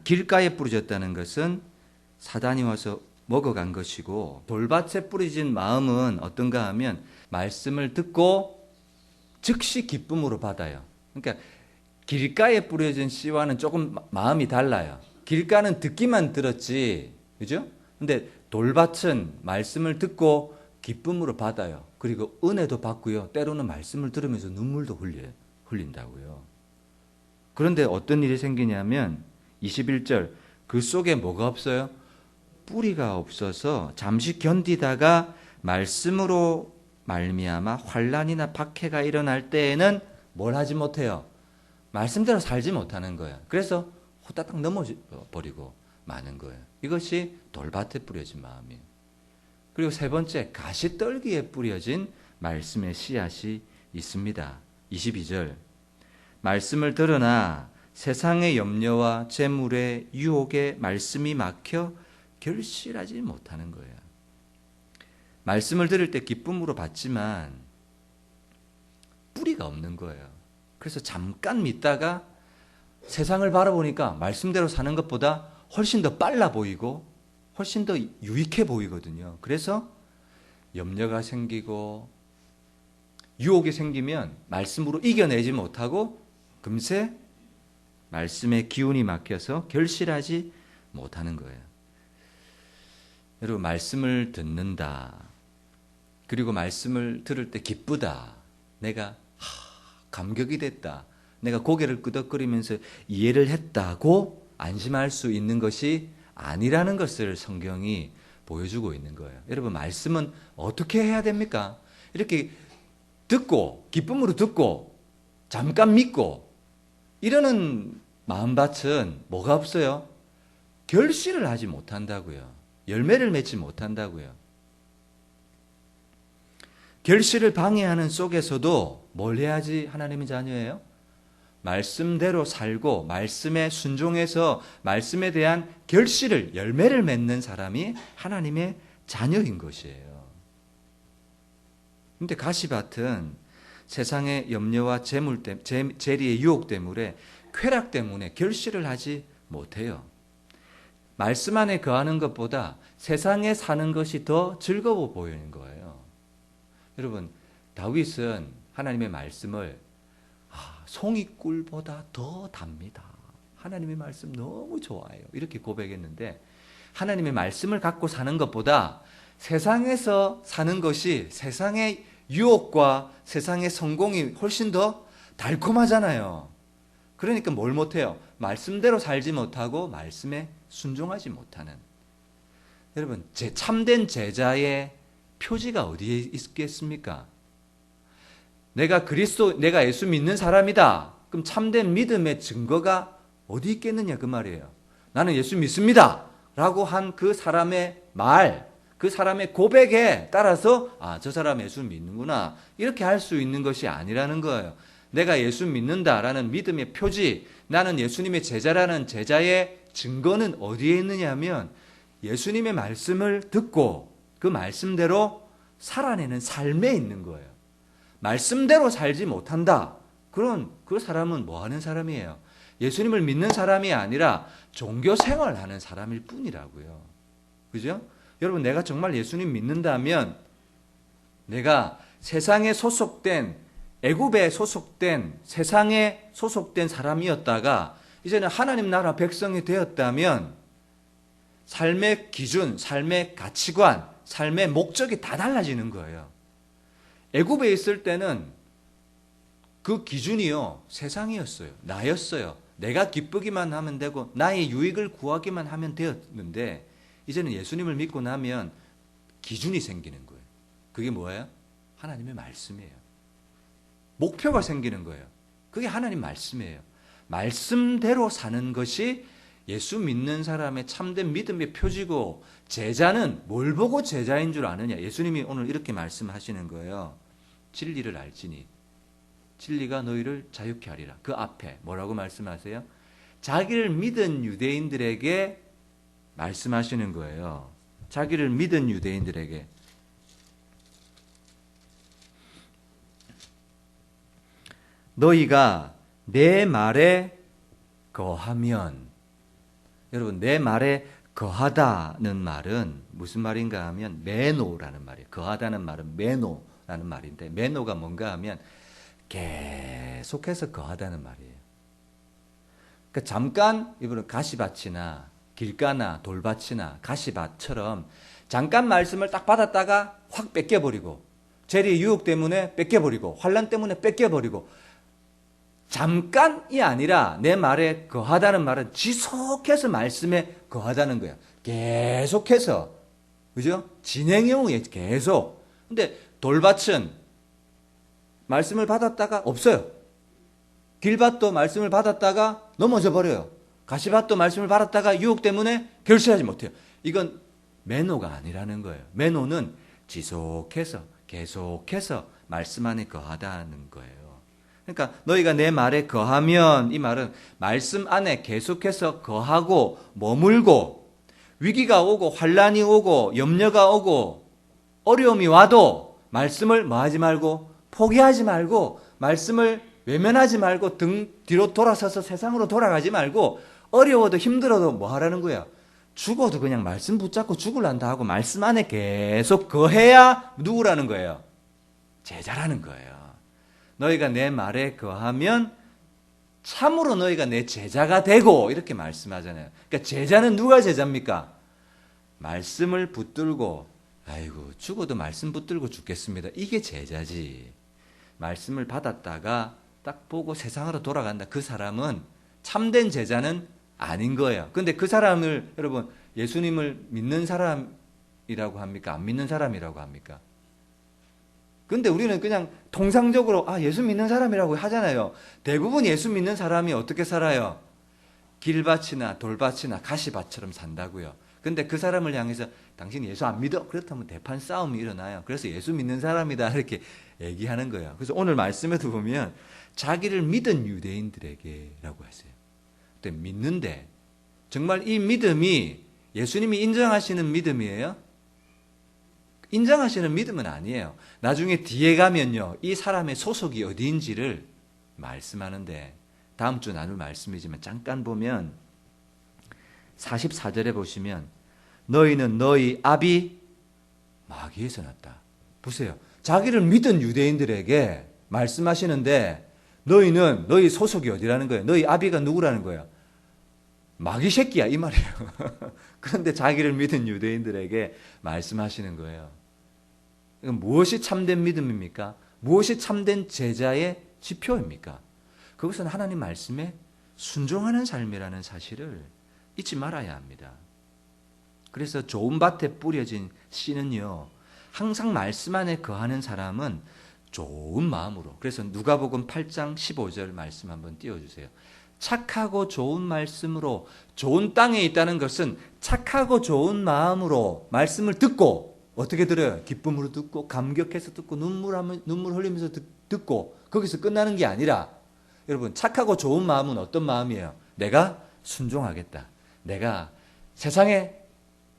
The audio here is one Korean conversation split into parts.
길가에 뿌려졌다는 것은 사단이 와서 먹어간 것이고, 돌밭에 뿌려진 마음은 어떤가 하면 말씀을 듣고 즉시 기쁨으로 받아요. 그러니까 길가에 뿌려진 씨와는 조금 마음이 달라요. 길가는 듣기만 들었지, 그죠? 근데 돌밭은 말씀을 듣고 기쁨으로 받아요. 그리고 은혜도 받고요. 때로는 말씀을 들으면서 눈물도 흘린다고요. 그런데 어떤 일이 생기냐면 21절, 그 속에 뭐가 없어요? 뿌리가 없어서 잠시 견디다가 말씀으로 말미암아 환난이나 박해가 일어날 때에는 뭘 하지 못해요? 말씀대로 살지 못하는 거예요. 그래서 후다닥 넘어버리고 마는 거예요. 이것이 돌밭에 뿌려진 마음이에요. 그리고 세 번째, 가시떨기에 뿌려진 말씀의 씨앗이 있습니다. 22절, 말씀을 들으나 세상의 염려와 재물의 유혹에 말씀이 막혀 결실하지 못하는 거예요. 말씀을 들을 때 기쁨으로 받지만 뿌리가 없는 거예요. 그래서 잠깐 믿다가 세상을 바라보니까 말씀대로 사는 것보다 훨씬 더 빨라 보이고 훨씬 더 유익해 보이거든요. 그래서 염려가 생기고 유혹이 생기면 말씀으로 이겨내지 못하고 금세 말씀의 기운이 막혀서 결실하지 못하는 거예요. 여러분, 말씀을 듣는다. 그리고 말씀을 들을 때 기쁘다. 내가 감격이 됐다. 내가 고개를 끄덕거리면서 이해를 했다고 안심할 수 있는 것이 아니라는 것을 성경이 보여주고 있는 거예요. 여러분, 말씀은 어떻게 해야 됩니까? 이렇게 듣고 기쁨으로 듣고 잠깐 믿고 이러는 마음밭은 뭐가 없어요? 결실을 하지 못한다고요. 열매를 맺지 못한다고요. 결실을 방해하는 속에서도 뭘 해야지 하나님의 자녀예요? 말씀대로 살고 말씀에 순종해서 말씀에 대한 결실을, 열매를 맺는 사람이 하나님의 자녀인 것이에요. 그런데 가시밭은 세상의 염려와 재리의 유혹 때문에, 쾌락 때문에 결실을 하지 못해요. 말씀 안에 거하는 것보다 세상에 사는 것이 더 즐거워 보이는 거예요. 여러분, 다윗은 하나님의 말씀을 송이꿀보다 더 답니다. 하나님의 말씀 너무 좋아해요. 이렇게 고백했는데, 하나님의 말씀을 갖고 사는 것보다 세상에서 사는 것이, 세상의 유혹과 세상의 성공이 훨씬 더 달콤하잖아요. 그러니까 뭘 못해요? 말씀대로 살지 못하고 말씀에 순종하지 못하는. 여러분, 참된 제자의 표지가 어디에 있겠습니까? 내가 예수 믿는 사람이다. 그럼 참된 믿음의 증거가 어디 있겠느냐 그 말이에요. 나는 예수 믿습니다. 라고 한 그 사람의 말, 그 사람의 고백에 따라서 저 사람 예수 믿는구나. 이렇게 할 수 있는 것이 아니라는 거예요. 내가 예수 믿는다라는 믿음의 표지, 나는 예수님의 제자라는 제자의 증거는 어디에 있느냐 하면 예수님의 말씀을 듣고 그 말씀대로 살아내는 삶에 있는 거예요. 말씀대로 살지 못한다. 그 사람은 뭐 하는 사람이에요? 예수님을 믿는 사람이 아니라 종교 생활하는 사람일 뿐이라고요. 그죠? 여러분, 내가 정말 예수님 믿는다면 내가 세상에 소속된, 애굽에 소속된, 세상에 소속된 사람이었다가 이제는 하나님 나라 백성이 되었다면 삶의 기준, 삶의 가치관, 삶의 목적이 다 달라지는 거예요. 애굽에 있을 때는 그 기준이요, 세상이었어요. 나였어요. 내가 기쁘기만 하면 되고 나의 유익을 구하기만 하면 되었는데, 이제는 예수님을 믿고 나면 기준이 생기는 거예요. 그게 뭐예요? 하나님의 말씀이에요. 목표가 생기는 거예요. 그게 하나님 말씀이에요. 말씀대로 사는 것이 예수 믿는 사람의 참된 믿음의 표지고, 제자는 뭘 보고 제자인 줄 아느냐. 예수님이 오늘 이렇게 말씀하시는 거예요. 진리를 알지니 진리가 너희를 자유케 하리라. 그 앞에 뭐라고 말씀하세요? 자기를 믿은 유대인들에게 말씀하시는 거예요. 자기를 믿은 유대인들에게. 너희가 내 말에 거하면, 여러분, 내 말에 거하다는 말은 무슨 말인가 하면 매노라는 말이에요. 거하다는 말은 매노라는 말인데, 매노가 뭔가 하면 계속해서 거하다는 말이에요. 그러니까 잠깐 이분은 가시밭이나 길가나 돌밭이나 가시밭처럼 잠깐 말씀을 딱 받았다가 확 뺏겨버리고, 재리의 유혹 때문에 뺏겨버리고, 환난 때문에 뺏겨버리고, 잠깐이 아니라 내 말에 거하다는 말은 지속해서 말씀에 거하다는 거야. 계속해서. 그죠? 진행형이에요. 계속. 근데 돌밭은 말씀을 받았다가 없어요. 길밭도 말씀을 받았다가 넘어져 버려요. 가시밭도 말씀을 받았다가 유혹 때문에 결실하지 못해요. 이건 매노가 아니라는 거예요. 매노는 지속해서 계속해서 말씀 안에 거하다는 거예요. 그러니까 너희가 내 말에 거하면, 이 말은 말씀 안에 계속해서 거하고 머물고, 위기가 오고 환난이 오고 염려가 오고 어려움이 와도 말씀을 뭐하지 말고, 포기하지 말고, 말씀을 외면하지 말고, 등 뒤로 돌아서서 세상으로 돌아가지 말고, 어려워도 힘들어도 뭐 하라는 거야? 죽어도 그냥 말씀 붙잡고 죽을란다 하고 말씀 안에 계속 거해야 누구라는 거예요? 제자라는 거예요. 너희가 내 말에 거하면 참으로 너희가 내 제자가 되고, 이렇게 말씀하잖아요. 그러니까 제자는 누가 제자입니까? 말씀을 붙들고, 아이고 죽어도 말씀 붙들고 죽겠습니다, 이게 제자지. 말씀을 받았다가 딱 보고 세상으로 돌아간다, 그 사람은 참된 제자는 아닌 거예요. 근데 그 사람을 여러분 예수님을 믿는 사람이라고 합니까? 안 믿는 사람이라고 합니까? 근데 우리는 그냥 통상적으로 예수 믿는 사람이라고 하잖아요. 대부분 예수 믿는 사람이 어떻게 살아요? 길밭이나 돌밭이나 가시밭처럼 산다고요. 근데 그 사람을 향해서 당신 예수 안 믿어? 그렇다면 대판 싸움이 일어나요. 그래서 예수 믿는 사람이다 이렇게 얘기하는 거예요. 그래서 오늘 말씀에도 보면 자기를 믿은 유대인들에게라고 했어요. 근데 믿는데 정말 이 믿음이 예수님이 인정하시는 믿음이에요? 인정하시는 믿음은 아니에요. 나중에 뒤에 가면요, 이 사람의 소속이 어디인지를 말씀하는데, 다음 주 나눌 말씀이지만 잠깐 보면 44절에 보시면 너희는 너희 아비 마귀에서 났다. 보세요. 자기를 믿은 유대인들에게 말씀하시는데 너희는 너희 소속이 어디라는 거예요? 너희 아비가 누구라는 거예요? 마귀 새끼야 이 말이에요. 그런데 자기를 믿은 유대인들에게 말씀하시는 거예요. 이건 무엇이 참된 믿음입니까? 무엇이 참된 제자의 지표입니까? 그것은 하나님 말씀에 순종하는 삶이라는 사실을 잊지 말아야 합니다. 그래서 좋은 밭에 뿌려진 씨는요, 항상 말씀 안에 거하는 사람은 좋은 마음으로, 그래서 누가복음 8장 15절 말씀 한번 띄워주세요. 착하고 좋은 말씀으로, 좋은 땅에 있다는 것은 착하고 좋은 마음으로 말씀을 듣고, 어떻게 들어요? 기쁨으로 듣고, 감격해서 듣고, 눈물 흘리면서 듣고, 거기서 끝나는 게 아니라, 여러분 착하고 좋은 마음은 어떤 마음이에요? 내가 순종하겠다. 내가 세상에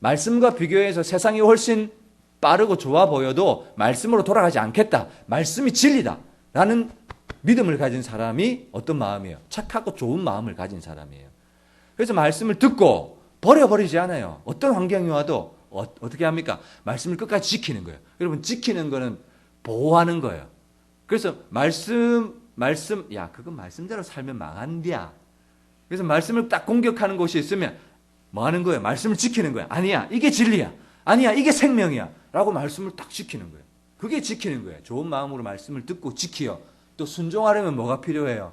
말씀과 비교해서 세상이 훨씬 빠르고 좋아 보여도 말씀으로 돌아가지 않겠다. 말씀이 진리다. 라는 믿음을 가진 사람이 어떤 마음이에요? 착하고 좋은 마음을 가진 사람이에요. 그래서 말씀을 듣고 버려버리지 않아요. 어떤 환경이 와도 어떻게 합니까? 말씀을 끝까지 지키는 거예요. 여러분, 지키는 거는 보호하는 거예요. 그래서 그건 말씀대로 살면 망한디야. 그래서 말씀을 딱 공격하는 곳이 있으면 뭐 하는 거예요? 말씀을 지키는 거예요. 아니야, 이게 진리야. 아니야, 이게 생명이야. 라고 말씀을 딱 지키는 거예요. 그게 지키는 거예요. 좋은 마음으로 말씀을 듣고 지키요. 또 순종하려면 뭐가 필요해요?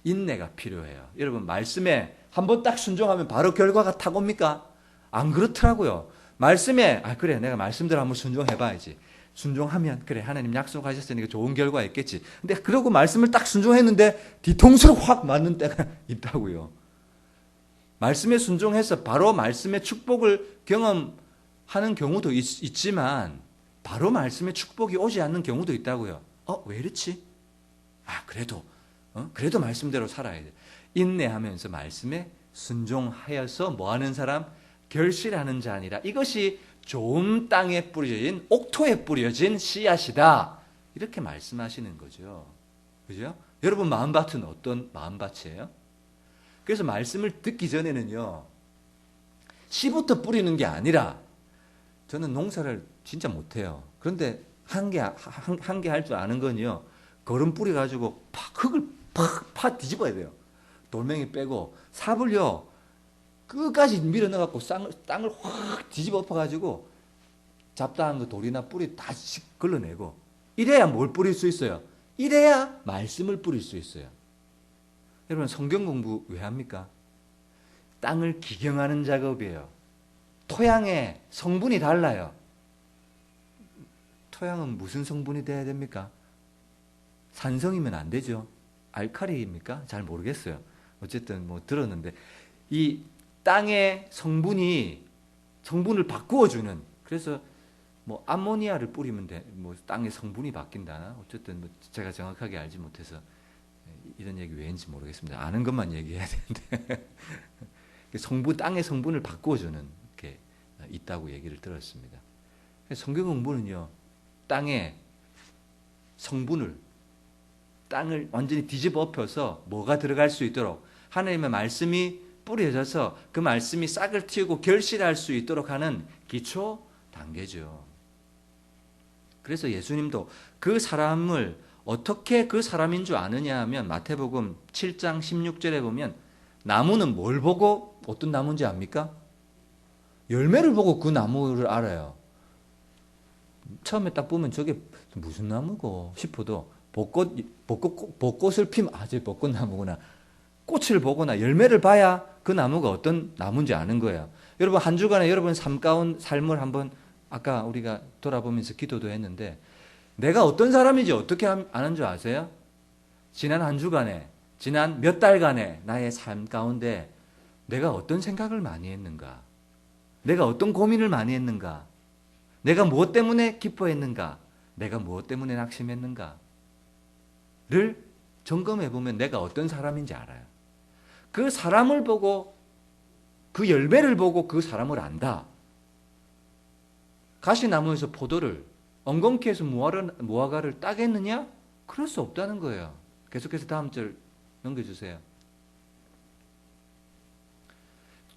인내가 필요해요. 여러분, 말씀에 한번 딱 순종하면 바로 결과가 탁 옵니까? 안 그렇더라고요. 말씀에 그래, 내가 말씀대로 한번 순종해봐야지. 순종하면 그래, 하나님 약속하셨으니까 좋은 결과 있겠지. 근데 그러고 말씀을 딱 순종했는데 뒤통수로 확 맞는 때가 있다고요. 말씀에 순종해서 바로 말씀의 축복을 경험하는 경우도 있지만 바로 말씀의 축복이 오지 않는 경우도 있다고요. 왜 이렇지? 그래도 말씀대로 살아야 돼. 인내하면서 말씀에 순종하여서 뭐하는 사람? 결실하는 자니라. 이것이 좋은 땅에 뿌려진, 옥토에 뿌려진 씨앗이다. 이렇게 말씀하시는 거죠. 그죠? 여러분 마음밭은 어떤 마음밭이에요? 그래서 말씀을 듣기 전에는요, 씨부터 뿌리는 게 아니라 저는 농사를 진짜 못해요. 그런데 한 개 할 줄 아는 건요. 거름 뿌려 가지고 팍 흙을 팍 뒤집어야 돼요. 돌멩이 빼고 삽을요. 끝까지 밀어 넣어 갖고 땅을 확 뒤집어 엎어 가지고 잡다한 거 돌이나 뿌리 다 걸러내고 이래야 뭘 뿌릴 수 있어요? 이래야 말씀을 뿌릴 수 있어요. 여러분 성경 공부 왜 합니까? 땅을 기경하는 작업이에요. 토양의 성분이 달라요. 토양은 무슨 성분이 돼야 됩니까? 산성이면 안 되죠. 알칼리입니까? 잘 모르겠어요. 어쨌든 뭐 들었는데 이 땅의 성분을 바꾸어주는 그래서 뭐 암모니아를 뿌리면 뭐 땅의 성분이 바뀐다나 어쨌든 뭐 제가 정확하게 알지 못해서 이런 얘기 왜 했는지 모르겠습니다. 아는 것만 얘기해야 되는데 땅의 성분을 바꾸어주는 게 있다고 얘기를 들었습니다. 성경 공부는요 땅의 성분을 땅을 완전히 뒤집어 엎어서 뭐가 들어갈 수 있도록 하나님의 말씀이 뿌려져서 그 말씀이 싹을 틔우고 결실할 수 있도록 하는 기초 단계죠. 그래서 예수님도 그 사람을 어떻게 그 사람인 줄 아느냐 하면 마태복음 7장 16절에 보면 나무는 뭘 보고 어떤 나무인지 압니까? 열매를 보고 그 나무를 알아요. 처음에 딱 보면 저게 무슨 나무고 싶어도 벚꽃을 피면 저 벚꽃나무구나. 꽃을 보거나 열매를 봐야 그 나무가 어떤 나무인지 아는 거예요. 여러분 한 주간에 여러분 삶을 한번 아까 우리가 돌아보면서 기도도 했는데 내가 어떤 사람인지 어떻게 아는 줄 아세요? 지난 한 주간에 지난 몇 달간의 나의 삶 가운데 내가 어떤 생각을 많이 했는가? 내가 어떤 고민을 많이 했는가? 내가 무엇 때문에 기뻐했는가? 내가 무엇 때문에 낙심했는가? 를 점검해 보면 내가 어떤 사람인지 알아요. 그 사람을 보고 그 열매를 보고 그 사람을 안다. 가시나무에서 포도를 엉겅퀴 해서 무화과를 따겠느냐? 그럴 수 없다는 거예요. 계속해서 다음 절 넘겨주세요.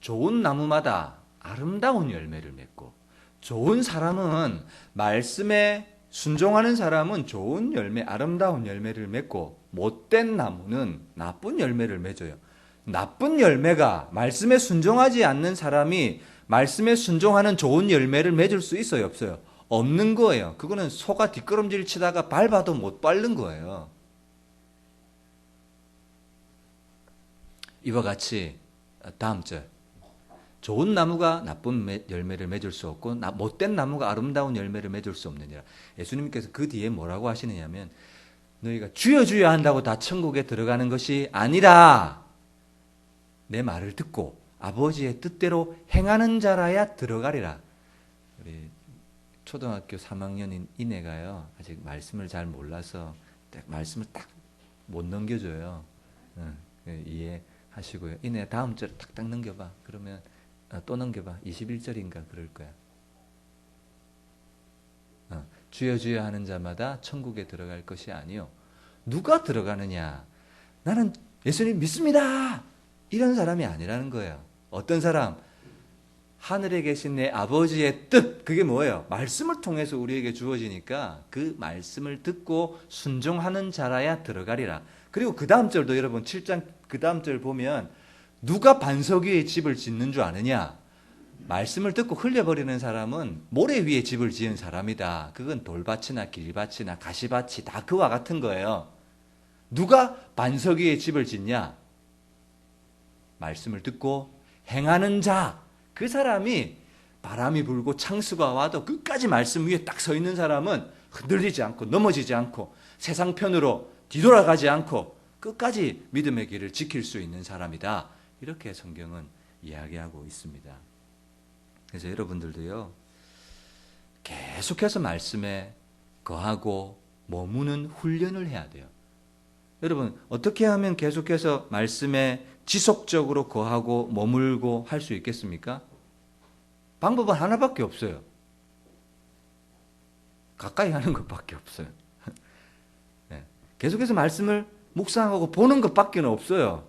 좋은 나무마다 아름다운 열매를 맺고 좋은 사람은 말씀에 순종하는 사람은 좋은 열매, 아름다운 열매를 맺고 못된 나무는 나쁜 열매를 맺어요. 나쁜 열매가 말씀에 순종하지 않는 사람이 말씀에 순종하는 좋은 열매를 맺을 수 있어요, 없어요? 없는 거예요. 그거는 소가 뒷걸음질 치다가 밟아도 못 밟는 거예요. 이와 같이 다음 절. 좋은 나무가 나쁜 열매를 맺을 수 없고 못된 나무가 아름다운 열매를 맺을 수 없느니라. 예수님께서 그 뒤에 뭐라고 하시느냐면 너희가 주여 주여 한다고 다 천국에 들어가는 것이 아니라 내 말을 듣고 아버지의 뜻대로 행하는 자라야 들어가리라. 우리 초등학교 3학년인 이내가요 아직 말씀을 잘 몰라서 말씀을 딱 못 넘겨줘요. 이해하시고요. 이내 다음 절 탁탁 넘겨봐. 그러면 또 넘겨봐. 21절인가 그럴 거야. 주여 주여 하는 자마다 천국에 들어갈 것이 아니요. 누가 들어가느냐? 나는 예수님 믿습니다. 이런 사람이 아니라는 거예요. 어떤 사람? 하늘에 계신 내 아버지의 뜻. 그게 뭐예요? 말씀을 통해서 우리에게 주어지니까 그 말씀을 듣고 순종하는 자라야 들어가리라. 그리고 그 다음 절도 여러분 7장 그 다음 절 보면 누가 반석 위에 집을 짓는 줄 아느냐? 말씀을 듣고 흘려버리는 사람은 모래 위에 집을 지은 사람이다. 그건 돌밭이나 길밭이나 가시밭이 다 그와 같은 거예요. 누가 반석 위에 집을 짓냐? 말씀을 듣고 행하는 자. 그 사람이 바람이 불고 창수가 와도 끝까지 말씀 위에 딱 서 있는 사람은 흔들리지 않고 넘어지지 않고 세상 편으로 뒤돌아가지 않고 끝까지 믿음의 길을 지킬 수 있는 사람이다. 이렇게 성경은 이야기하고 있습니다. 그래서 여러분들도요, 계속해서 말씀에 거하고 머무는 훈련을 해야 돼요. 여러분, 어떻게 하면 계속해서 말씀에 지속적으로 거하고 머물고 할 수 있겠습니까? 방법은 하나밖에 없어요. 가까이 하는 것밖에 없어요. 네. 계속해서 말씀을 묵상하고 보는 것밖에 없어요.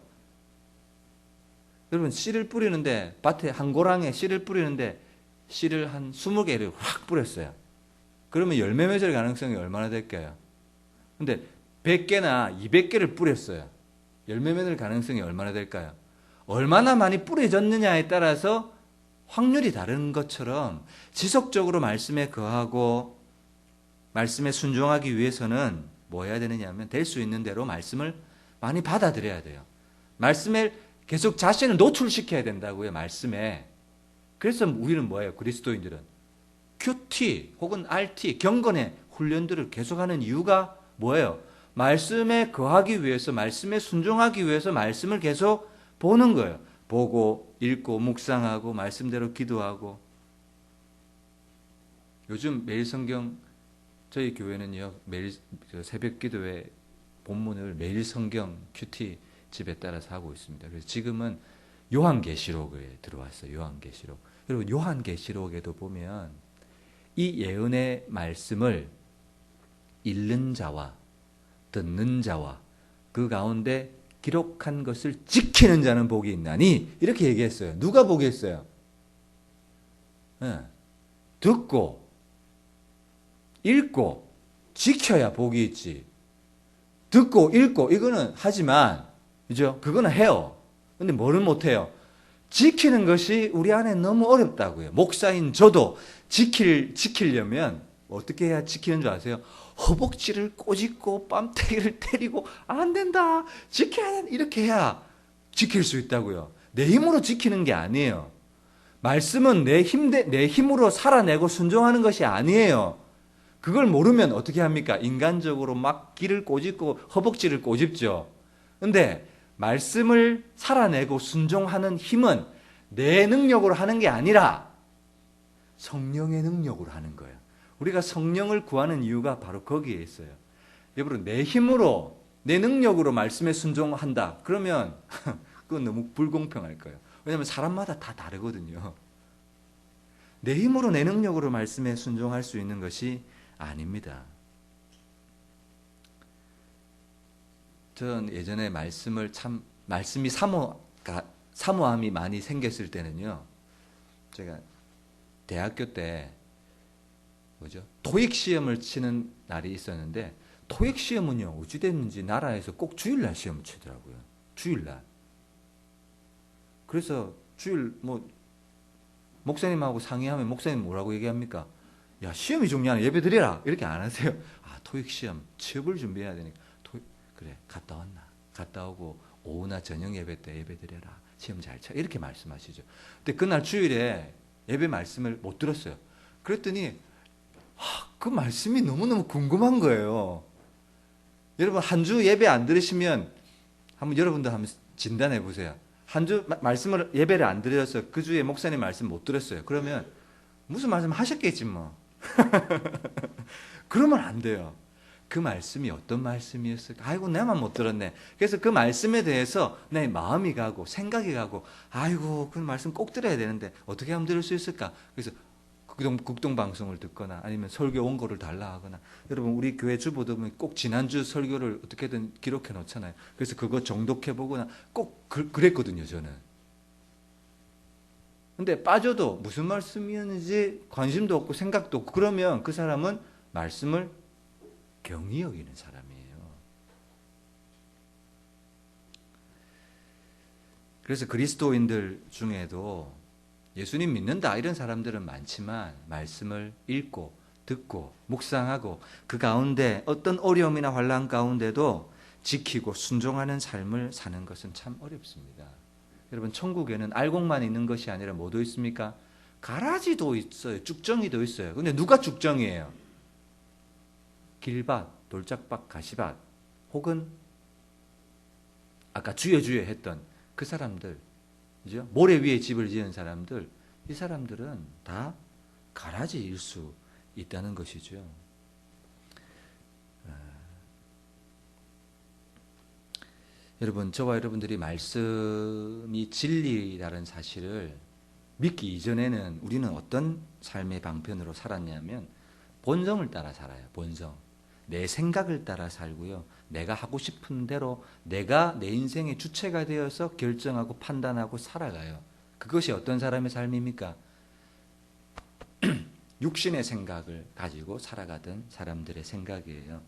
여러분 씨를 뿌리는데 밭에 한 고랑에 씨를 뿌리는데 씨를 한 20개를 확 뿌렸어요. 그러면 열매 맺을 가능성이 얼마나 될까요? 근데 100개나 200개를 뿌렸어요. 열매 맺을 가능성이 얼마나 될까요? 얼마나 많이 뿌려졌느냐에 따라서 확률이 다른 것처럼 지속적으로 말씀에 거하고 말씀에 순종하기 위해서는 뭐 해야 되느냐 하면 될 수 있는 대로 말씀을 많이 받아들여야 돼요. 말씀에 계속 자신을 노출시켜야 된다고요. 말씀에. 그래서 우리는 뭐예요? 그리스도인들은 QT 혹은 RT 경건의 훈련들을 계속하는 이유가 뭐예요? 말씀에 거하기 위해서, 말씀에 순종하기 위해서 말씀을 계속 보는 거예요. 보고 읽고 묵상하고 말씀대로 기도하고. 요즘 매일 성경, 저희 교회는요 매일 새벽 기도회 본문을 매일 성경 QT 집에 따라서 하고 있습니다. 그래서 지금은 요한계시록에 들어왔어요. 요한계시록. 여러분 요한계시록에도 보면 이 예언의 말씀을 읽는 자와 듣는 자와 그 가운데 기록한 것을 지키는 자는 복이 있나니 이렇게 얘기했어요. 누가 복이 있어요? 네. 듣고 읽고 지켜야 복이 있지. 듣고 읽고 이거는 하지만 그죠? 그거는 해요. 근데 뭐를 못해요? 지키는 것이 우리 안에 너무 어렵다고요. 목사인 저도 지키려면 어떻게 해야 지키는 줄 아세요? 허벅지를 꼬집고 뺨때기를 때리고 안 된다. 지켜야 돼. 이렇게 해야 지킬 수 있다고요. 내 힘으로 지키는 게 아니에요. 말씀은 내 힘으로 살아내고 순종하는 것이 아니에요. 그걸 모르면 어떻게 합니까? 인간적으로 막 귀를 꼬집고 허벅지를 꼬집죠. 근데 말씀을 살아내고 순종하는 힘은 내 능력으로 하는 게 아니라 성령의 능력으로 하는 거예요. 우리가 성령을 구하는 이유가 바로 거기에 있어요. 여러분 내 힘으로 내 능력으로 말씀에 순종한다. 그러면 그건 너무 불공평할 거예요. 왜냐하면 사람마다 다 다르거든요. 내 힘으로 내 능력으로 말씀에 순종할 수 있는 것이 아닙니다. 전 예전에 말씀이 사모함이 많이 생겼을 때는요. 제가 대학교 때 토익 시험을 치는 날이 있었는데 토익 시험은요. 어찌 됐는지 나라에서 꼭 주일날 시험을 치더라고요. 주일날. 그래서 주일 목사님하고 상의하면 목사님 뭐라고 얘기합니까? 야 시험이 중요하네 예배 드려라 이렇게 안 하세요. 아 토익 시험 취업을 준비해야 되니까 그래 갔다 왔나? 갔다 오고 오후나 저녁 예배 때 예배 드려라 시험 잘 쳐 이렇게 말씀하시죠. 근데 그날 주일에 예배 말씀을 못 들었어요. 그랬더니 그 말씀이 너무너무 궁금한 거예요. 여러분 한 주 예배 안 들으시면 여러분도 한번 진단해 보세요. 한 주 말씀을 예배를 안 드려서 그 주에 목사님 말씀 못 들었어요. 그러면 무슨 말씀 하셨겠지 뭐. 그러면 안 돼요. 그 말씀이 어떤 말씀이었을까? 아이고 내만 못 들었네. 그래서 그 말씀에 대해서 내 마음이 가고 생각이 가고 아이고 그 말씀 꼭 들어야 되는데 어떻게 하면 들을 수 있을까? 그래서 국동방송을 듣거나 아니면 설교 원고를 달라 하거나 여러분 우리 교회 주보도 꼭 지난주 설교를 어떻게든 기록해 놓잖아요. 그래서 그거 정독해 보거나 꼭 그랬거든요 저는. 근데 빠져도 무슨 말씀이었는지 관심도 없고 생각도 없고 그러면 그 사람은 말씀을 경히 여기는 사람이에요. 그래서 그리스도인들 중에도 예수님 믿는다 이런 사람들은 많지만 말씀을 읽고 듣고 묵상하고 그 가운데 어떤 어려움이나 환난 가운데도 지키고 순종하는 삶을 사는 것은 참 어렵습니다. 여러분 천국에는 알곡만 있는 것이 아니라 뭐도 있습니까? 가라지도 있어요. 쭉정이도 있어요. 근데 누가 쭉정이에요? 길밭, 돌짝밭, 가시밭 혹은 아까 주여 했던 그 사람들 그죠? 모래 위에 집을 지은 사람들 이 사람들은 다 가라지일 수 있다는 것이죠. 여러분 저와 여러분들이 말씀이 진리라는 사실을 믿기 이전에는 우리는 어떤 삶의 방편으로 살았냐면 본성을 따라 살아요. 본성. 내 생각을 따라 살고요. 내가 하고 싶은 대로 내가 내 인생의 주체가 되어서 결정하고 판단하고 살아가요. 그것이 어떤 사람의 삶입니까? 육신의 생각을 가지고 살아가던 사람들의 생각이에요.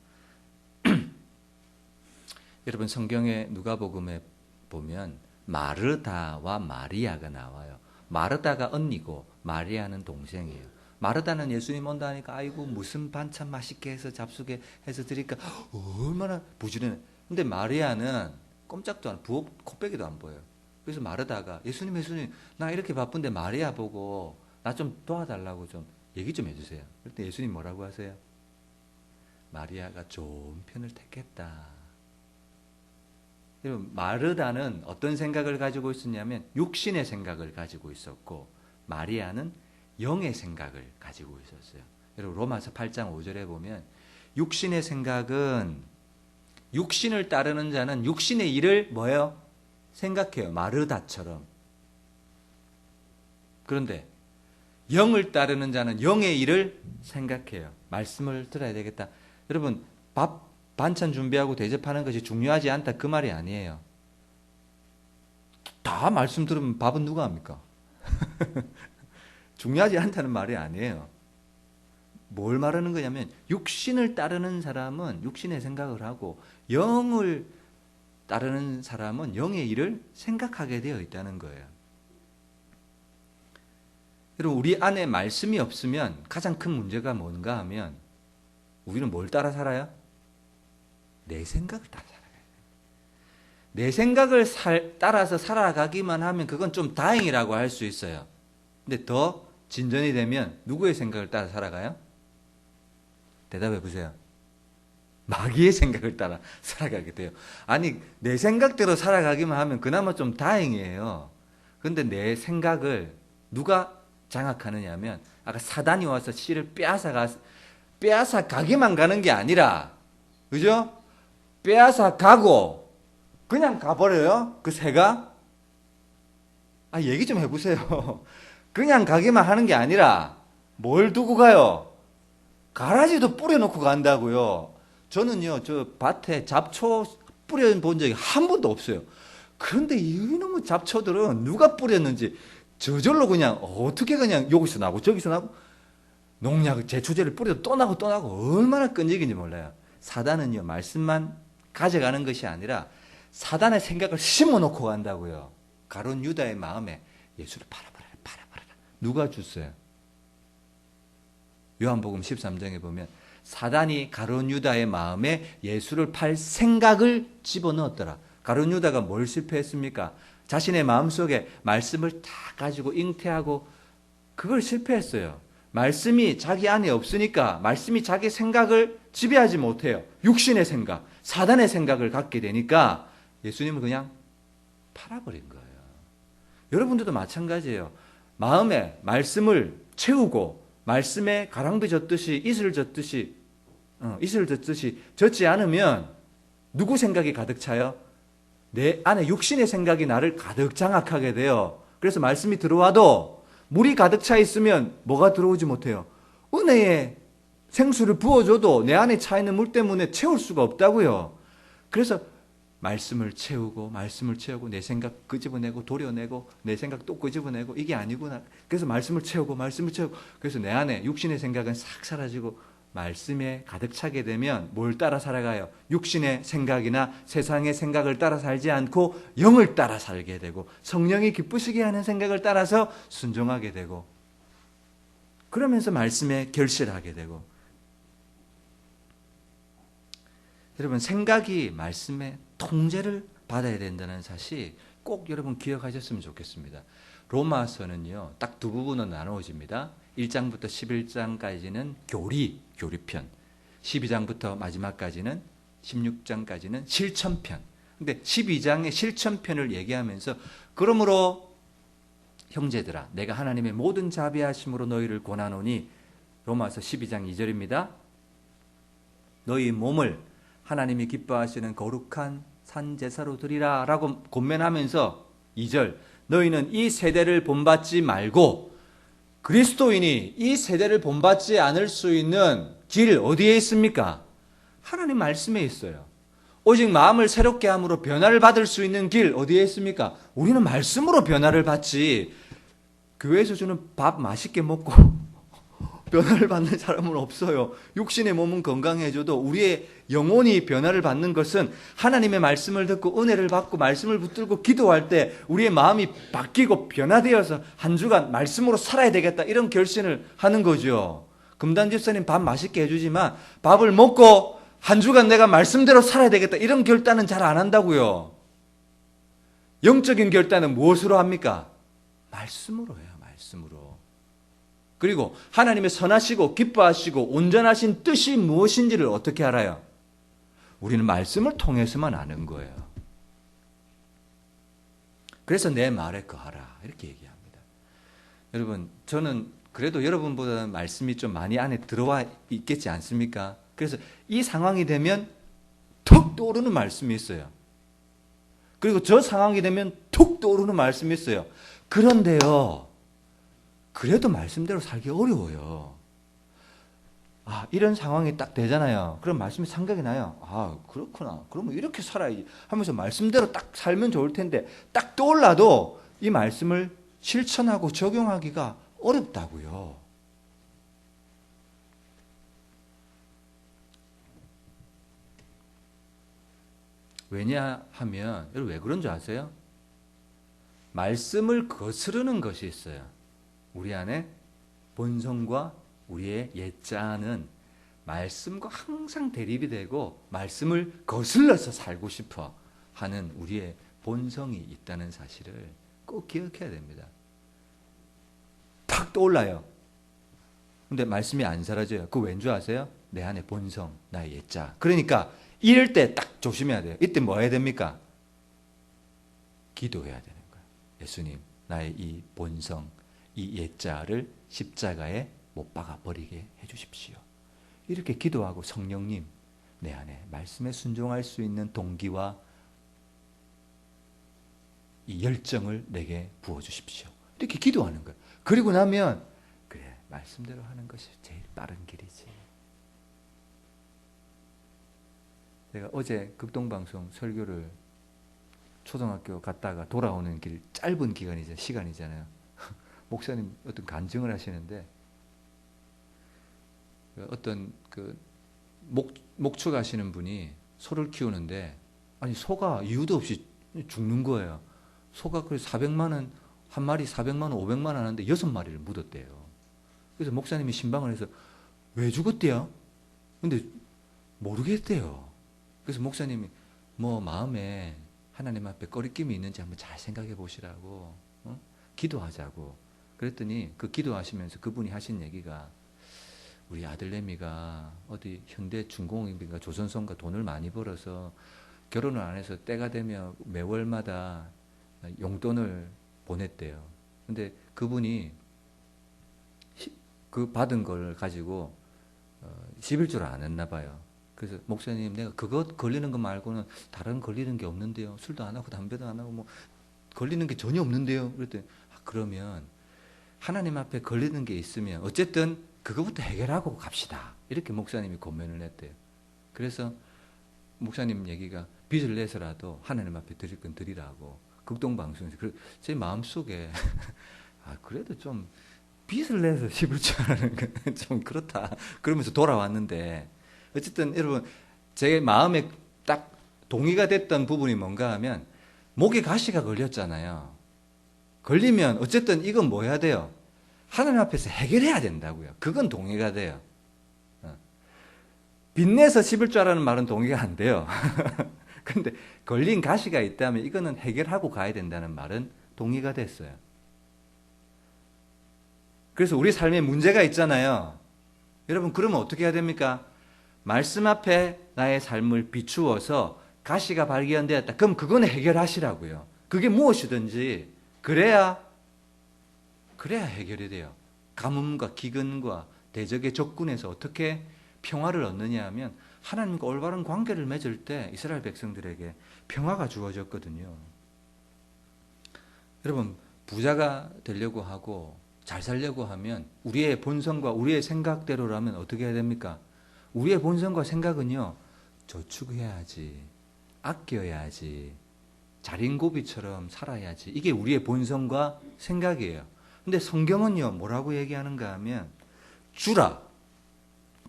여러분 성경의 누가복음에 보면 마르다와 마리아가 나와요. 마르다가 언니고 마리아는 동생이에요. 마르다는 예수님 온다니까 아이고 무슨 반찬 맛있게 해서 잡수게 해서 드릴까 얼마나 부지런해. 근데 마리아는 꼼짝도 안 부엌 코빼기도 안 보여요. 그래서 마르다가 예수님 나 이렇게 바쁜데 마리아 보고 나 좀 도와달라고 좀 얘기 좀 해주세요. 그때 예수님 뭐라고 하세요? 마리아가 좋은 편을 택했다. 여러분 마르다는 어떤 생각을 가지고 있었냐면 육신의 생각을 가지고 있었고 마리아는 영의 생각을 가지고 있었어요. 여러분 로마서 8장 5절에 보면 육신의 생각은 육신을 따르는 자는 육신의 일을 뭐예요? 생각해요. 마르다처럼. 그런데 영을 따르는 자는 영의 일을 생각해요. 말씀을 들어야 되겠다. 여러분 밥 반찬 준비하고 대접하는 것이 중요하지 않다 그 말이 아니에요. 다 말씀 들으면 밥은 누가 합니까? 중요하지 않다는 말이 아니에요. 뭘 말하는 거냐면 육신을 따르는 사람은 육신의 생각을 하고 영을 따르는 사람은 영의 일을 생각하게 되어 있다는 거예요. 여러분 우리 안에 말씀이 없으면 가장 큰 문제가 뭔가 하면 우리는 뭘 따라 살아요? 내 생각을 따라 살아요. 내 생각을 따라서 살아가기만 하면 그건 좀 다행이라고 할 수 있어요. 근데 더 진전이 되면 누구의 생각을 따라 살아가요? 대답해 보세요. 마귀의 생각을 따라 살아가게 돼요. 아니 내 생각대로 살아가기만 하면 그나마 좀 다행이에요. 그런데 내 생각을 누가 장악하느냐 하면 아까 사단이 와서 씨를 빼앗아 가기만 가는 게 아니라 그죠? 빼앗아 가고 그냥 가버려요. 그 새가. 얘기 좀 해보세요. 그냥 가기만 하는 게 아니라 뭘 두고 가요? 가라지도 뿌려놓고 간다고요. 저는요 저 밭에 잡초 뿌려본 적이 한 번도 없어요. 그런데 이놈의 잡초들은 누가 뿌렸는지 저절로 그냥 어떻게 그냥 여기서 나고 저기서 나고 농약 제초제를 뿌려도 또 나고 얼마나 끈질긴지 몰라요. 사단은요 말씀만 가져가는 것이 아니라 사단의 생각을 심어놓고 간다고요. 가룟 유다의 마음에 예수를 팔아버려라. 누가 줬어요? 요한복음 13장에 보면 사단이 가룟 유다의 마음에 예수를 팔 생각을 집어넣었더라. 가룟 유다가 뭘 실패했습니까? 자신의 마음속에 말씀을 다 가지고 잉태하고 그걸 실패했어요. 말씀이 자기 안에 없으니까 말씀이 자기 생각을 지배하지 못해요. 육신의 생각, 사단의 생각을 갖게 되니까 예수님을 그냥 팔아버린 거예요. 여러분들도 마찬가지예요. 마음에 말씀을 채우고 말씀에 가랑비 젓듯이 이슬 젓듯이 젓지 않으면 누구 생각이 가득 차요? 내 안에 육신의 생각이 나를 가득 장악하게 돼요. 그래서 말씀이 들어와도 물이 가득 차 있으면 뭐가 들어오지 못해요? 은혜의 생수를 부어줘도 내 안에 차 있는 물 때문에 채울 수가 없다고요. 그래서 말씀을 채우고 내 생각 끄집어내고 도려내고 내 생각 또 끄집어내고 이게 아니구나. 그래서 말씀을 채우고 그래서 내 안에 육신의 생각은 싹 사라지고 말씀에 가득 차게 되면 뭘 따라 살아가요? 육신의 생각이나 세상의 생각을 따라 살지 않고 영을 따라 살게 되고 성령이 기쁘시게 하는 생각을 따라서 순종하게 되고 그러면서 말씀에 결실하게 되고 여러분 생각이 말씀의 통제를 받아야 된다는 사실 꼭 여러분 기억하셨으면 좋겠습니다. 로마서는요 딱 두 부분으로 나누어집니다. 1장부터 11장까지는 교리편 12장부터 마지막까지는 16장까지는 실천편. 근데 12장의 실천편을 얘기하면서 그러므로 형제들아 내가 하나님의 모든 자비하심으로 너희를 권하노니 로마서 12장 2절입니다. 너희 몸을 하나님이 기뻐하시는 거룩한 산제사로 드리라 라고 권면하면서 2절 너희는 이 세대를 본받지 말고 그리스도인이 이 세대를 본받지 않을 수 있는 길 어디에 있습니까? 하나님 말씀에 있어요. 오직 마음을 새롭게 함으로 변화를 받을 수 있는 길 어디에 있습니까? 우리는 말씀으로 변화를 받지 교회에서 주는 밥 맛있게 먹고 변화를 받는 사람은 없어요. 육신의 몸은 건강해져도 우리의 영혼이 변화를 받는 것은 하나님의 말씀을 듣고 은혜를 받고 말씀을 붙들고 기도할 때 우리의 마음이 바뀌고 변화되어서 한 주간 말씀으로 살아야 되겠다 이런 결심을 하는 거죠. 금단 집사님 밥 맛있게 해주지만 밥을 먹고 한 주간 내가 말씀대로 살아야 되겠다 이런 결단은 잘 안 한다고요. 영적인 결단은 무엇으로 합니까? 말씀으로 해요. 말씀으로. 그리고 하나님의 선하시고 기뻐하시고 온전하신 뜻이 무엇인지를 어떻게 알아요? 우리는 말씀을 통해서만 아는 거예요. 그래서 내 말에 거하라 이렇게 얘기합니다. 여러분 저는 그래도 여러분보다는 말씀이 좀 많이 안에 들어와 있겠지 않습니까? 그래서 이 상황이 되면 툭 떠오르는 말씀이 있어요. 그리고 저 상황이 되면 툭 떠오르는 말씀이 있어요. 그런데요, 그래도 말씀대로 살기 어려워요. 아, 이런 상황이 딱 되잖아요. 그럼 말씀이 생각이 나요. 아, 그렇구나. 그러면 이렇게 살아야지 하면서 말씀대로 딱 살면 좋을 텐데 딱 떠올라도 이 말씀을 실천하고 적용하기가 어렵다고요. 왜냐하면 여러분 왜 그런 줄 아세요? 말씀을 거스르는 것이 있어요. 우리 안에 본성과 우리의 옛자는 말씀과 항상 대립이 되고 말씀을 거슬러서 살고 싶어 하는 우리의 본성이 있다는 사실을 꼭 기억해야 됩니다. 탁 떠올라요. 근데 말씀이 안 사라져요. 그거 왠 줄 아세요? 내 안에 본성, 나의 옛자. 그러니까 이럴 때 딱 조심해야 돼요. 이때 뭐 해야 됩니까? 기도해야 되는 거예요. 예수님, 나의 이 본성, 이 옛자를 십자가에 못 박아 버리게 해주십시오. 이렇게 기도하고 성령님, 내 안에 말씀에 순종할 수 있는 동기와 이 열정을 내게 부어주십시오. 이렇게 기도하는 거예요. 그리고 나면 그래, 말씀대로 하는 것이 제일 빠른 길이지. 제가 어제 극동방송 설교를 초등학교 갔다가 돌아오는 길 짧은 시간이잖아요. 목사님 어떤 간증을 하시는데 어떤 그 목축 하시는 분이 소를 키우는데 아니 소가 이유도 없이 죽는 거예요. 소가 그래서 400만 원 한 마리 400만 원 500만 원 하는데 6마리를 묻었대요. 그래서 목사님이 신방을 해서 왜 죽었대요? 근데 모르겠대요. 그래서 목사님이 뭐 마음에 하나님 앞에 꺼리낌이 있는지 한번 잘 생각해 보시라고 기도하자고 그랬더니 그 기도하시면서 그분이 하신 얘기가 우리 아들내미가 어디 현대 중공업인가 조선소인가 돈을 많이 벌어서 결혼을 안 해서 때가 되면 매월마다 용돈을 보냈대요. 근데 그분이 그 받은 걸 가지고 11조를 안 했나 봐요. 그래서 목사님 내가 그거 걸리는 거 말고는 다른 걸리는 게 없는데요. 술도 안 하고 담배도 안 하고 뭐 걸리는 게 전혀 없는데요. 그랬더니 그러면 하나님 앞에 걸리는 게 있으면 어쨌든 그거부터 해결하고 갑시다. 이렇게 목사님이 권면을 했대요. 그래서 목사님 얘기가 빚을 내서라도 하나님 앞에 드릴 건 드리라고 극동방송에서 제 마음속에 아 그래도 좀 빚을 내서 11조 하는 건 좀 그렇다. 그러면서 돌아왔는데 어쨌든 여러분 제 마음에 딱 동의가 됐던 부분이 뭔가 하면 목에 가시가 걸렸잖아요. 걸리면 어쨌든 이건 뭐 해야 돼요? 하나님 앞에서 해결해야 된다고요. 그건 동의가 돼요. 빚내서 11조라는 말은 동의가 안 돼요. 근데 걸린 가시가 있다면 이거는 해결하고 가야 된다는 말은 동의가 됐어요. 그래서 우리 삶에 문제가 있잖아요. 여러분 그러면 어떻게 해야 됩니까? 말씀 앞에 나의 삶을 비추어서 가시가 발견되었다. 그럼 그건 해결하시라고요. 그게 무엇이든지 그래야 해결이 돼요. 가뭄과 기근과 대적의 적군에서 어떻게 평화를 얻느냐 하면 하나님과 올바른 관계를 맺을 때 이스라엘 백성들에게 평화가 주어졌거든요. 여러분 부자가 되려고 하고 잘 살려고 하면 우리의 본성과 우리의 생각대로라면 어떻게 해야 됩니까? 우리의 본성과 생각은요 저축해야지, 아껴야지, 자린고비처럼 살아야지. 이게 우리의 본성과 생각이에요. 근데 성경은요, 뭐라고 얘기하는가 하면, 주라.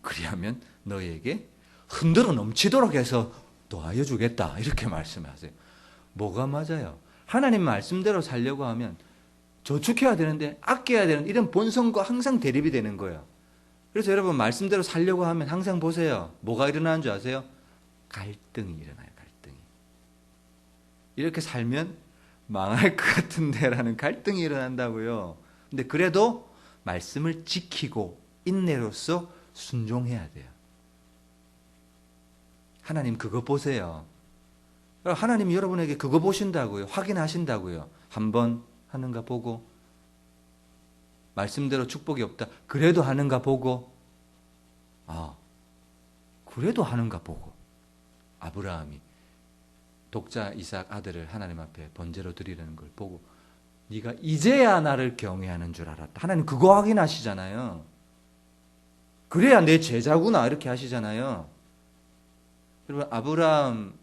그리하면 너에게 흔들어 넘치도록 해서 도와줘 주겠다. 이렇게 말씀하세요. 뭐가 맞아요? 하나님 말씀대로 살려고 하면 저축해야 되는데 아껴야 되는 이런 본성과 항상 대립이 되는 거예요. 그래서 여러분 말씀대로 살려고 하면 항상 보세요. 뭐가 일어나는 줄 아세요? 갈등이 일어나요. 갈등이. 이렇게 살면 망할 것 같은데라는 갈등이 일어난다고요. 근데 그래도 말씀을 지키고 인내로서 순종해야 돼요. 하나님 그거 보세요. 하나님이 여러분에게 그거 보신다고요. 확인하신다고요. 한번 하는가 보고, 말씀대로 축복이 없다. 그래도 하는가 보고, 그래도 하는가 보고. 아브라함이 독자 이삭 아들을 하나님 앞에 번제로 드리려는 걸 보고, 네가 이제야 나를 경외하는 줄 알았다. 하나님 그거 확인하시잖아요. 그래야 내 제자구나 이렇게 하시잖아요. 여러분 아브라함에게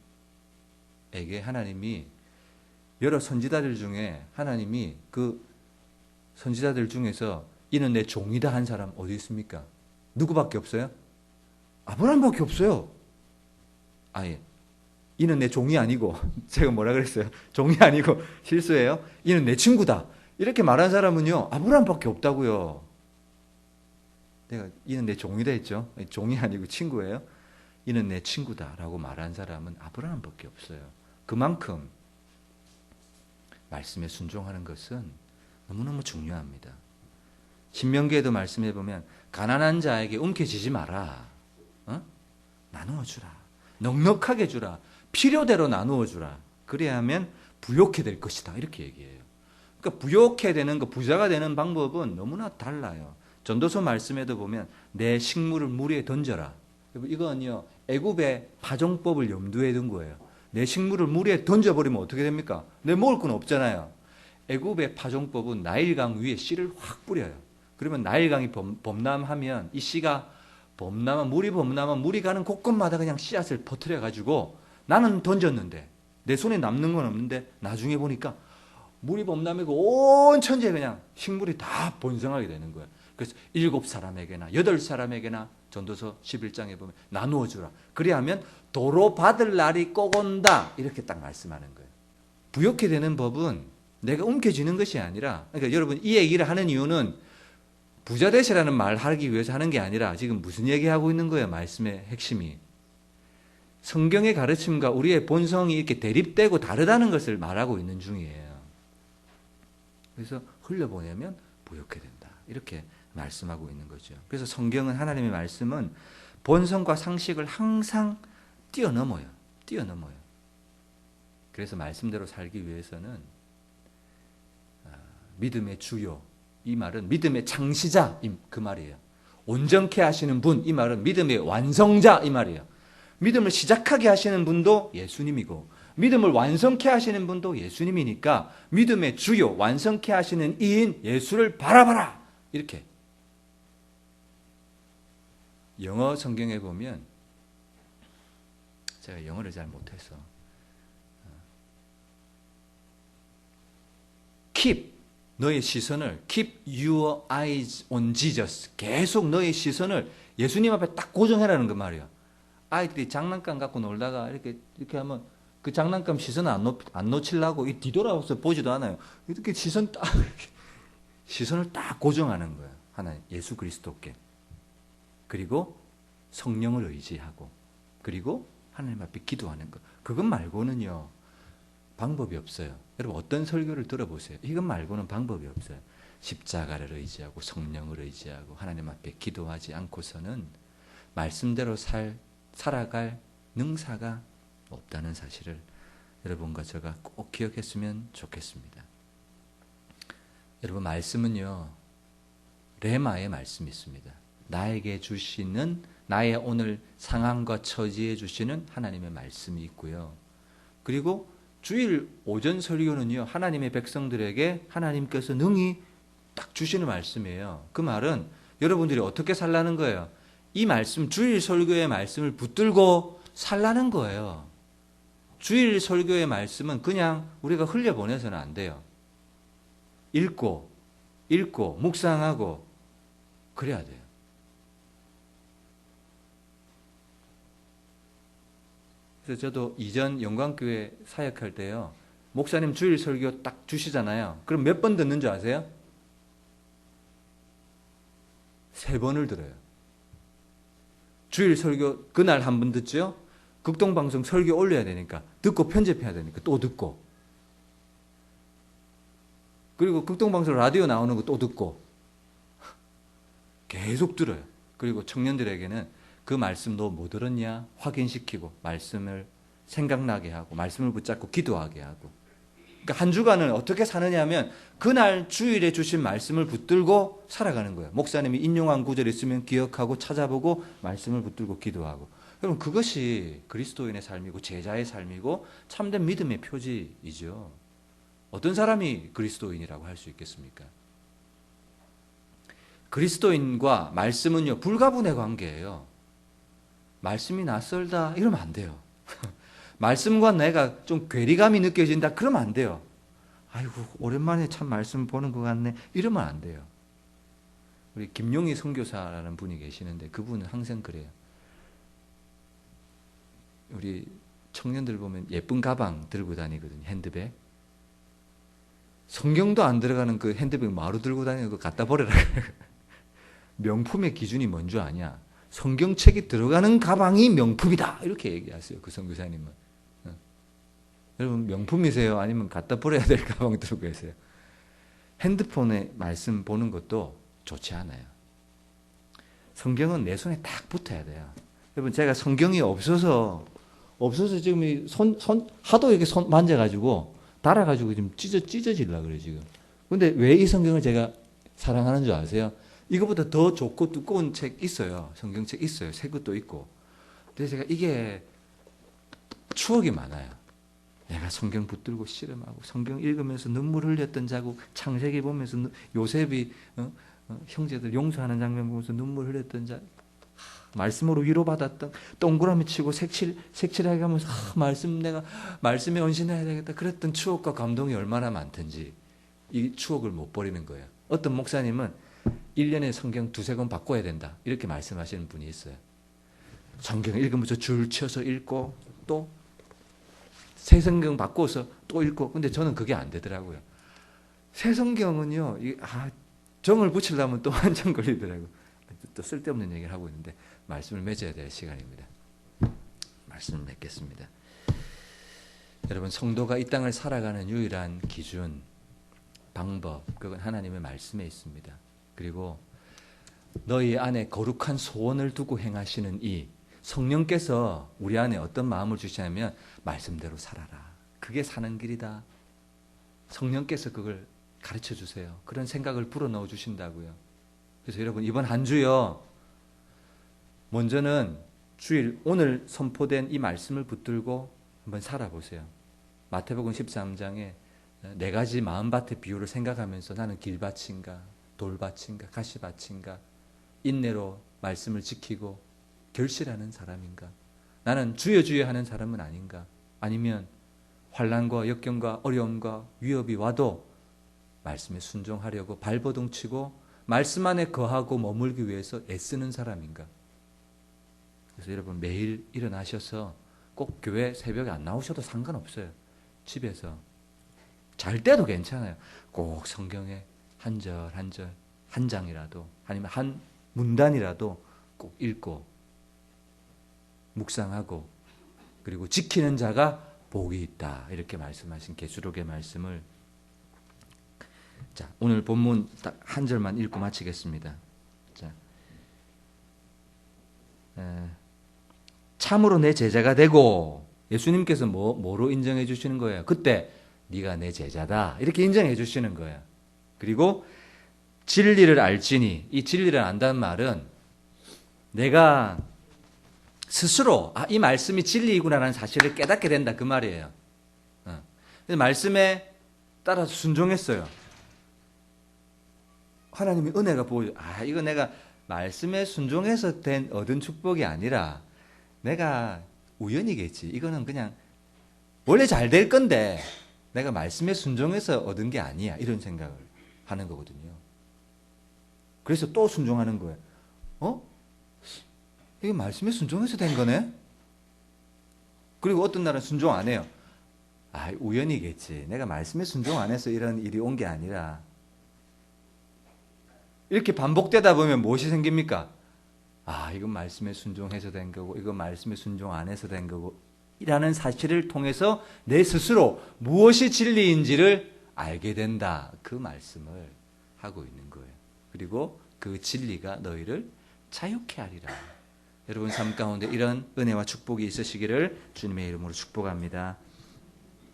하나님이 여러 선지자들 중에 하나님이 그 선지자들 중에서 이는 내 종이다 한 사람 어디 있습니까? 누구밖에 없어요? 아브라함밖에 없어요. 아예 이는 내 종이 아니고 제가 뭐라 그랬어요? 종이 아니고 실수예요. 이는 내 친구다. 이렇게 말한 사람은요 아브라함밖에 없다고요. 내가 이는 내 종이다 했죠. 종이 아니고 친구예요. 이는 내 친구다라고 말한 사람은 아브라함밖에 없어요. 그만큼 말씀에 순종하는 것은 너무너무 중요합니다. 신명기에도 말씀해 보면 가난한 자에게 움켜쥐지 마라. 나누어 주라. 넉넉하게 주라. 필요대로 나누어 주라. 그래야 하면 부욕해 될 것이다. 이렇게 얘기해요. 그러니까 부욕해 되는 거, 부자가 되는 방법은 너무나 달라요. 전도서 말씀에도 보면 내 식물을 물 위에 던져라. 이건요 애굽의 파종법을 염두에 둔 거예요. 내 식물을 물 위에 던져버리면 어떻게 됩니까? 내 먹을 건 없잖아요. 애굽의 파종법은 나일강 위에 씨를 확 뿌려요. 그러면 나일강이 범람하면 이 씨가 물이 범람하면 물이 가는 곳곳마다 그냥 씨앗을 퍼뜨려 가지고 나는 던졌는데 내 손에 남는 건 없는데 나중에 보니까 물이 범람이고 온 천지에 그냥 식물이 다 번성하게 되는 거예요. 그래서 7사람에게나 8사람에게나 전도서 11장에 보면 나누어 주라. 그래야 하면 도로 받을 날이 꼭 온다. 이렇게 딱 말씀하는 거예요. 부욕해 되는 법은 내가 움켜쥐는 것이 아니라, 그러니까 여러분 이 얘기를 하는 이유는 부자 되시라는 말 하기 위해서 하는 게 아니라 지금 무슨 얘기하고 있는 거예요? 말씀의 핵심이. 성경의 가르침과 우리의 본성이 이렇게 대립되고 다르다는 것을 말하고 있는 중이에요. 그래서 흘려보내면 부욕해 된다. 이렇게 말씀하고 있는 거죠. 그래서 성경은 하나님의 말씀은 본성과 상식을 항상 뛰어넘어요. 뛰어넘어요. 그래서 말씀대로 살기 위해서는 믿음의 주요, 이 말은 믿음의 창시자 그 말이에요. 온전케 하시는 분, 이 말은 믿음의 완성자 이 말이에요. 믿음을 시작하게 하시는 분도 예수님이고 믿음을 완성케 하시는 분도 예수님이니까 믿음의 주요, 완성케 하시는 이인 예수를 바라봐라. 이렇게. 영어 성경에 보면 제가 영어를 잘 못해서 keep 너의 시선을 keep your eyes on Jesus. 계속 너의 시선을 예수님 앞에 딱 고정해라는 그 말이야. 아이들이 장난감 갖고 놀다가 이렇게 하면 그 장난감 시선 안 놓치려고 뒤돌아서 보지도 않아요. 이렇게 시선을 딱 고정하는 거예요. 하나님 예수 그리스도께. 그리고 성령을 의지하고 그리고 하나님 앞에 기도하는 것. 그것 말고는요. 방법이 없어요. 여러분 어떤 설교를 들어보세요. 이것 말고는 방법이 없어요. 십자가를 의지하고 성령을 의지하고 하나님 앞에 기도하지 않고서는 말씀대로 살아갈 능사가 없다는 사실을 여러분과 제가 꼭 기억했으면 좋겠습니다. 여러분 말씀은요. 레마의 말씀이 있습니다. 나에게 주시는 나의 오늘 상황과 처지에 주시는 하나님의 말씀이 있고요. 그리고 주일 오전 설교는요. 하나님의 백성들에게 하나님께서 능히 딱 주시는 말씀이에요. 그 말은 여러분들이 어떻게 살라는 거예요. 이 말씀 주일 설교의 말씀을 붙들고 살라는 거예요. 주일 설교의 말씀은 그냥 우리가 흘려보내서는 안 돼요. 읽고 묵상하고 그래야 돼요. 그래서 저도 이전 영광교회 사역할 때요, 목사님 주일 설교 딱 주시잖아요. 그럼 몇 번 듣는 줄 아세요? 3번을 들어요. 주일 설교 그날 한 번 듣죠? 극동방송 설교 올려야 되니까, 듣고 편집해야 되니까 또 듣고, 그리고 극동방송 라디오 나오는 거 또 듣고, 계속 들어요. 그리고 청년들에게는 그 말씀 너 뭐 들었냐 확인시키고, 말씀을 생각나게 하고, 말씀을 붙잡고 기도하게 하고. 그러니까 한 주간을 어떻게 사느냐 하면 그날 주일에 주신 말씀을 붙들고 살아가는 거예요. 목사님이 인용한 구절 있으면 기억하고 찾아보고 말씀을 붙들고 기도하고. 여러분, 그것이 그리스도인의 삶이고 제자의 삶이고 참된 믿음의 표지이죠. 어떤 사람이 그리스도인이라고 할 수 있겠습니까? 그리스도인과 말씀은요, 불가분의 관계예요. 말씀이 낯설다 이러면 안 돼요. 말씀과 내가 좀 괴리감이 느껴진다 그러면 안 돼요. 아이고, 오랜만에 참 말씀 보는 것 같네 이러면 안 돼요. 우리 김용희 선교사라는 분이 계시는데 그분은 항상 그래요. 우리 청년들 보면 예쁜 가방 들고 다니거든요. 핸드백. 성경도 안 들어가는 그 핸드백 마루 들고 다니는 거 갖다 버려라. 명품의 기준이 뭔 줄 아냐? 성경책이 들어가는 가방이 명품이다 이렇게 얘기하세요. 그 선교사님은. 여러분, 명품이세요? 아니면 갖다 버려야 될 가방 들고 계세요? 핸드폰에 말씀 보는 것도 좋지 않아요. 성경은 내 손에 딱 붙어야 돼요. 여러분, 제가 성경이 없어서 지금 하도 이렇게 손 만져가지고 달아가지고 지금 찢어질라 그래요 지금. 근데 왜 이 성경을 제가 사랑하는 줄 아세요? 이거보다 더 좋고 두꺼운 책 있어요. 성경책 있어요. 새 것도 있고. 근데 제가 이게 추억이 많아요. 내가 성경 붙들고 씨름하고 성경 읽으면서 눈물 흘렸던 자국, 창세기 보면서 요셉이 형제들 용서하는 장면 보면서 눈물 흘렸던 자, 말씀으로 위로받았던, 동그라미 치고 색칠하게 하면서 내가 말씀에 헌신해야 되겠다 그랬던 추억과 감동이 얼마나 많던지 이 추억을 못 버리는 거예요. 어떤 목사님은 1년에 성경 2-3권 바꿔야 된다 이렇게 말씀하시는 분이 있어요. 성경 읽으면서 줄 쳐서 읽고 또 새 성경 바꿔서 또 읽고. 근데 저는 그게 안 되더라고요. 새 성경은요, 정을 붙이려면 또 한참 걸리더라고요. 또 쓸데없는 얘기를 하고 있는데 말씀을 맺어야 될 시간입니다. 말씀을 맺겠습니다. 여러분, 성도가 이 땅을 살아가는 유일한 기준, 방법, 그건 하나님의 말씀에 있습니다. 그리고 너희 안에 거룩한 소원을 두고 행하시는 이 성령께서 우리 안에 어떤 마음을 주시냐면 말씀대로 살아라. 그게 사는 길이다. 성령께서 그걸 가르쳐 주세요. 그런 생각을 불어넣어 주신다고요. 그래서 여러분, 이번 한 주요, 먼저는 주일 오늘 선포된 이 말씀을 붙들고 한번 살아보세요. 마태복음 13장에 4가지 마음밭의 비유를 생각하면서 나는 길밭인가 돌밭인가 가시밭인가, 인내로 말씀을 지키고 결실하는 사람인가, 나는 주여 주여 하는 사람은 아닌가, 아니면 환난과 역경과 어려움과 위협이 와도 말씀에 순종하려고 발버둥 치고 말씀 안에 거하고 머물기 위해서 애쓰는 사람인가. 그래서 여러분, 매일 일어나셔서 꼭 교회 새벽에 안 나오셔도 상관없어요. 집에서 잘 때도 괜찮아요. 꼭 성경에 한 절 한 절, 한 장이라도 아니면 한 문단이라도 꼭 읽고 묵상하고, 그리고 지키는 자가 복이 있다 이렇게 말씀하신 계시록의 말씀을, 자, 오늘 본문 딱 한 절만 읽고 마치겠습니다. 자, 참으로 내 제자가 되고, 예수님께서 뭐로 인정해 주시는 거예요? 그때 네가 내 제자다 이렇게 인정해 주시는 거예요. 그리고 진리를 알지니, 이 진리를 안다는 말은 내가 스스로 이 말씀이 진리이구나라는 사실을 깨닫게 된다 그 말이에요. 말씀에 따라서 순종했어요. 하나님의 은혜가 보여. 이거 내가 말씀에 순종해서 얻은 축복이 아니라 내가 우연이겠지. 이거는 그냥 원래 잘 될 건데 내가 말씀에 순종해서 얻은 게 아니야. 이런 생각을 하는 거거든요. 그래서 또 순종하는 거예요. 이거 말씀에 순종해서 된 거네? 그리고 어떤 날은 순종 안 해요. 우연이겠지. 내가 말씀에 순종 안 해서 이런 일이 온 게 아니라. 이렇게 반복되다 보면 무엇이 생깁니까? 이건 말씀에 순종해서 된 거고, 이건 말씀에 순종 안 해서 된 거고, 이라는 사실을 통해서 내 스스로 무엇이 진리인지를 알게 된다. 그 말씀을 하고 있는 거예요. 그리고 그 진리가 너희를 자유케 하리라. 여러분 삶 가운데 이런 은혜와 축복이 있으시기를 주님의 이름으로 축복합니다.